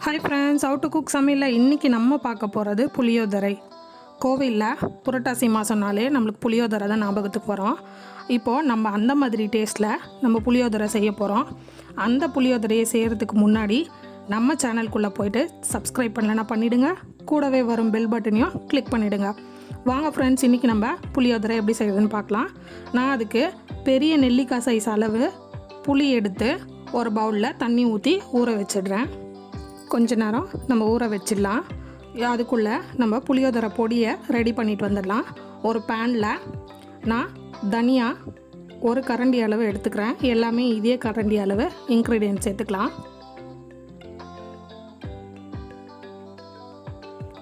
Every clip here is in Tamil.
Hi friends, how to cook சமையல்ல இன்னைக்கு நம்ம பார்க்க போறது புளியோதரை. கோவில்ல புரட்டாசி மாசம்னாலே நமக்கு புளியோதரை தான் ஞாபகத்துக்கு வரும். இப்போ நம்ம அந்த மாதிரி டேஸ்ட்ல நம்ம புளியோதரை செய்ய போறோம். அந்த புளியோதரையை செய்யறதுக்கு முன்னாடி நம்ம சேனலுக்குள்ள போய்ட்டு Subscribe பண்ணலனா பண்ணிடுங்க. கூடவே வரும் பெல் பட்டனையும் கிளிக் பண்ணிடுங்க. வாங்க फ्रेंड्स, இன்னைக்கு நம்ம புளியோதரை எப்படி செய்யறதுன்னு பார்க்கலாம். நான் அதுக்கு பெரிய நெல்லிக்காய் சைஸ் அளவு புளி எடுத்து ஒரு பவுல்ல தண்ணி ஊத்தி ஊற வச்சிடுறேன். கொஞ்ச நேரம் நம்ம ஊற வச்சிடலாம். அதுக்குள்ளே நம்ம புளியோதரை பொடியை ரெடி பண்ணிட்டு வந்துடலாம். ஒரு பேனில் நான் தனியா ஒரு கரண்டி அளவு எடுத்துக்கிறேன். எல்லாமே இதே கரண்டி அளவு இன்க்ரீடியன்ட் சேர்த்துக்கலாம்.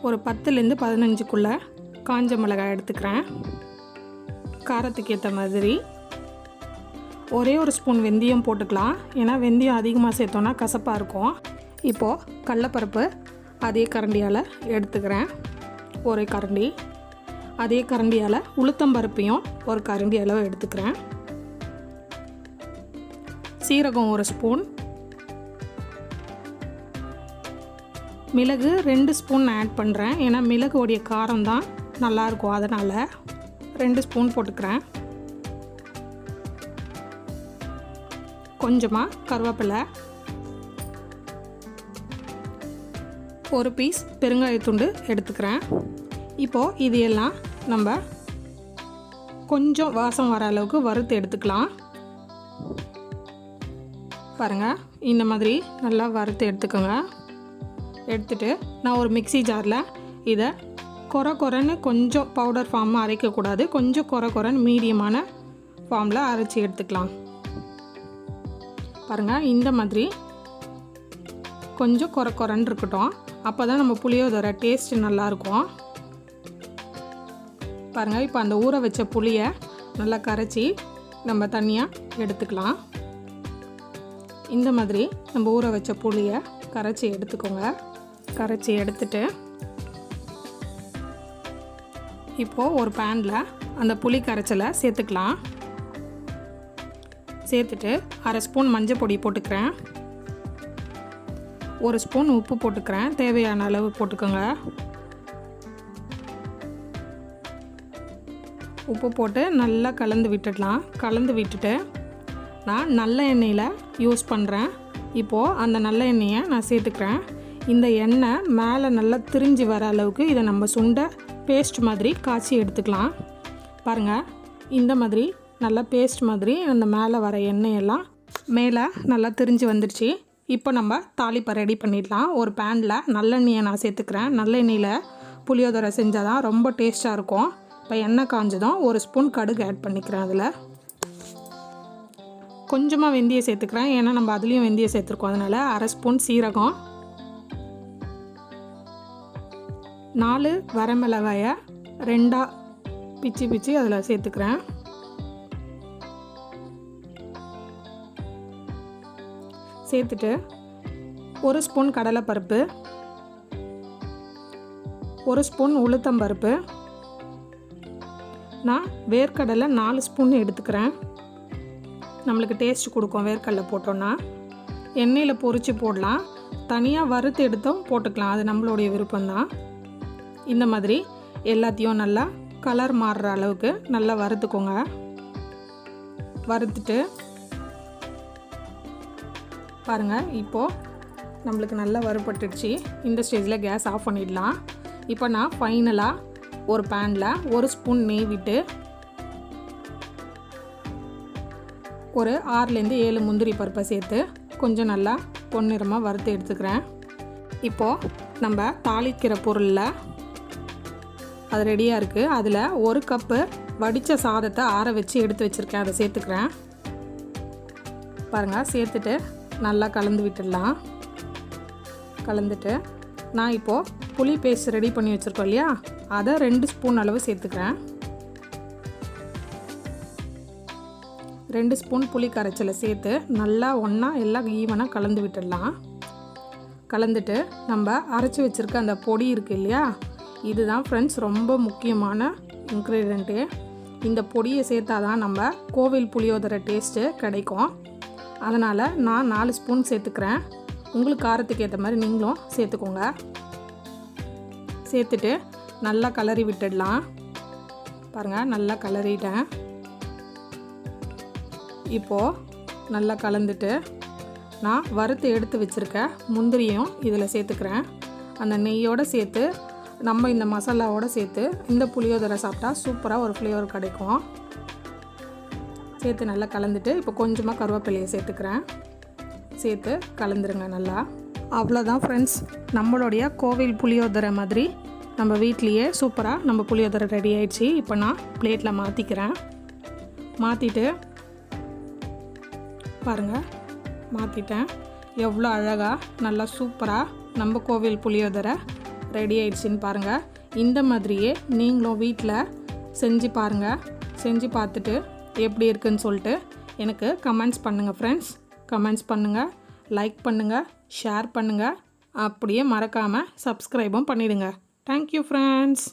ஒரு 10லேருந்து 15க்குள்ளே காஞ்ச மிளகாய் எடுத்துக்கிறேன். காரத்துக்கு ஏற்ற மாதிரி ஒரே ஒரு ஸ்பூன் வெந்தயம் போட்டுக்கலாம். ஏன்னா வெந்தயம் அதிகமாக சேர்த்தோன்னா கசப்பாக இருக்கும். இப்போது கடலைப்பருப்பு அதே கரண்டியால் எடுத்துக்கிறேன், ஒரு கரண்டி. அதே கரண்டியால் உளுத்தம்பருப்பையும் ஒரு கரண்டி அளவு எடுத்துக்கிறேன். சீரகம் ஒரு ஸ்பூன், மிளகு 2 ஸ்பூன் ஆட் பண்ணுறேன். ஏன்னா மிளகுடைய காரம் தான் நல்லாயிருக்கும், அதனால் 2 ஸ்பூன் போட்டுக்கிறேன். கொஞ்சமாக கருவேப்பிலை, ஒரு பீஸ் பெருங்காயத்துண்டு எடுத்துக்கிறேன். இப்போது இது எல்லாம் நம்ம கொஞ்சம் வாசம் வர அளவுக்கு வறுத்து எடுத்துக்கலாம். பாருங்கள், இந்த மாதிரி நல்லா வறுத்து எடுத்துக்கோங்க. எடுத்துட்டு நான் ஒரு மிக்ஸி ஜாரில் இதை கொரன்னு கொஞ்சம் பவுடர் ஃபார்மாக அரைக்கக்கூடாது, கொஞ்சம் கொரன்னு மீடியமான ஃபார்மில் அரைச்சி எடுத்துக்கலாம். பாருங்கள், இந்த மாதிரி கொஞ்சம் கொரன்னு இருக்கட்டும். அப்போ தான் நம்ம புளியோதரை டேஸ்ட் நல்லாயிருக்கும். பாருங்கள், இப்போ அந்த ஊற வச்ச புளியை நல்லா கரைச்சி நம்ம தனியாக எடுத்துக்கலாம். இந்த மாதிரி நம்ம ஊற வச்ச புளியை கரைச்சி எடுத்துக்கோங்க. கரைச்சி எடுத்துட்டு இப்போது ஒரு பேனில் அந்த புளி கரைச்சலை சேர்த்துக்கலாம். சேர்த்துட்டு 1/2 ஸ்பூன் மஞ்சள் பொடி போட்டுக்கிறேன். 1 ஸ்பூன் உப்பு போட்டுக்கிறேன். தேவையான அளவு போட்டுக்கோங்க. உப்பு போட்டு நல்லா கலந்து விட்டுடலாம். கலந்து விட்டுட்டு நான் நல்ல எண்ணெயில் யூஸ் பண்ணுறேன். இப்போது அந்த நல்ல எண்ணெயை நான் சேர்த்துக்கிறேன். இந்த எண்ணெய் மேலே நல்லா திரிஞ்சு வர அளவுக்கு இதை நம்ம சுண்ட பேஸ்ட் மாதிரி காய்ச்சி எடுத்துக்கலாம். பாருங்கள், இந்த மாதிரி நல்லா பேஸ்ட் மாதிரி அந்த மேலே வர எண்ணெயெல்லாம் மேலே நல்லா திரிஞ்சு வந்துடுச்சு. இப்போ நம்ம தாளிப்பை ரெடி பண்ணிடலாம். ஒரு பேனில் நல்லெண்ணெயை நான் சேர்த்துக்கிறேன். நல்லெண்ணெயில் புளியோதரை செஞ்சால் தான் ரொம்ப டேஸ்ட்டாக இருக்கும். இப்போ எண்ணெய் காஞ்சதும் 1 ஸ்பூன் கடுகு ஆட் பண்ணிக்கிறேன். அதில் கொஞ்சமாக வெந்தயம் சேர்த்துக்கிறேன். ஏன்னா நம்ம அதுலேயும் வெந்தயம் சேர்த்துருக்கோம், அதனால் 1/2 ஸ்பூன் சீரகம், 4 வரமிளகாயை 2ஆக பிச்சு அதில் சேர்த்துக்கிறேன். சேர்த்துட்டு 1 ஸ்பூன் கடலைப்பருப்பு, 1 ஸ்பூன் உளுத்தம்பருப்பு, நான் வேர்க்கடலை 4 ஸ்பூன் எடுத்துக்கிறேன். நம்மளுக்கு டேஸ்ட் கொடுக்கும் வேர்க்கடலை போட்டோன்னா. எண்ணெயில் பொரித்து போடலாம், தனியாக வறுத்து எடுத்தும் போட்டுக்கலாம், அது நம்மளுடைய விருப்பம்தான். இந்த மாதிரி எல்லாத்தையும் நல்லா கலர் மாறுற அளவுக்கு நல்லா வறுத்துக்கோங்க. வறுத்துட்டு பாருங்கள், இப்போது நம்மளுக்கு நல்லா வறுபட்டுடுச்சு. இந்த ஸ்டேஜில் கேஸ் ஆஃப் பண்ணிடலாம். இப்போ நான் ஃபைனலாக ஒரு பேனில் 1 ஸ்பூன் நெய் விட்டு ஒரு 6லேருந்து 7 முந்திரி பருப்பை சேர்த்து கொஞ்சம் நல்லா பொன்னிறமாக வறுத்து எடுத்துக்கிறேன். இப்போது நம்ம தாளிக்கிற பொருளில் அது ரெடியாக இருக்குது. அதில் 1 கப்பு வடித்த சாதத்தை ஆற வச்சு எடுத்து வச்சுருக்கேன், அதை சேர்த்துக்கிறேன். பாருங்கள், சேர்த்துட்டு நல்லா கலந்து விட்டுடலாம். கலந்துட்டு நான் இப்போது புளி பேஸ்ட் ரெடி பண்ணி வச்சுருக்கோம் இல்லையா, அதை 2 ஸ்பூன் அளவு சேர்த்துக்கிறேன். 2 ஸ்பூன் புளி கரைச்சலை சேர்த்து நல்லா ஒன்றா எல்லாம் ஈவனாக கலந்து விட்டுடலாம். கலந்துட்டு நம்ம அரைச்சி வச்சுருக்க அந்த பொடி இருக்குது இல்லையா, இதுதான் ஃப்ரெண்ட்ஸ் ரொம்ப முக்கியமான இன்க்ரீடியண்ட்டு. இந்த பொடியை சேர்த்தா தான் நம்ம கோவில் புளியோதரை டேஸ்ட்டு கிடைக்கும். அதனால் நான் 4 ஸ்பூன் சேர்த்துக்கிறேன். உங்களுக்கு காரத்துக்கு ஏற்ற மாதிரி நீங்களும் சேர்த்துக்கோங்க. சேர்த்துட்டு நல்லா கலரி விட்டுடலாம். பாருங்கள், நல்லா கலரிட்டேன். இப்போது நல்லா கலந்துட்டு நான் வறுத்து எடுத்து வச்சுருக்க முந்திரியும் இதில் சேர்த்துக்கிறேன். அந்த நெய்யோடு சேர்த்து நம்ம இந்த மசாலாவோடு சேர்த்து இந்த புளியோதரை சாப்பிட்டா சூப்பராக ஒரு ஃப்ளேவர் கிடைக்கும். சேர்த்து நல்லா கலந்துட்டு இப்போ கொஞ்சமாக கருவேப்பிலையை சேர்த்துக்கிறேன். சேர்த்து கலந்துருங்க நல்லா. அவ்வளோதான் ஃப்ரெண்ட்ஸ், நம்மளுடைய கோவில் புளியோதரை மாதிரி நம்ம வீட்லேயே சூப்பராக நம்ம புளியோதரை ரெடி ஆயிடுச்சு. இப்போ நான் பிளேட்டில் மாற்றிக்கிறேன். மாற்றிட்டு பாருங்கள், மாற்றிட்டேன். எவ்வளோ அழகாக நல்லா சூப்பராக நம்ம கோவில் புளியோதரை ரெடி ஆயிடுச்சின்னு பாருங்கள். இந்த மாதிரியே நீங்களும் வீட்டில் செஞ்சு பாருங்கள். செஞ்சு பார்த்துட்டு எப்படி இருக்குன்னு சொல்லிட்டு எனக்கு கமெண்ட்ஸ் பண்ணுங்கள் ஃப்ரெண்ட்ஸ். கமெண்ட்ஸ் பண்ணுங்கள், லைக் பண்ணுங்கள், ஷேர் பண்ணுங்கள். அப்படியே மறக்காமல் சப்ஸ்கிரைபும் பண்ணிவிடுங்க. Thank you friends.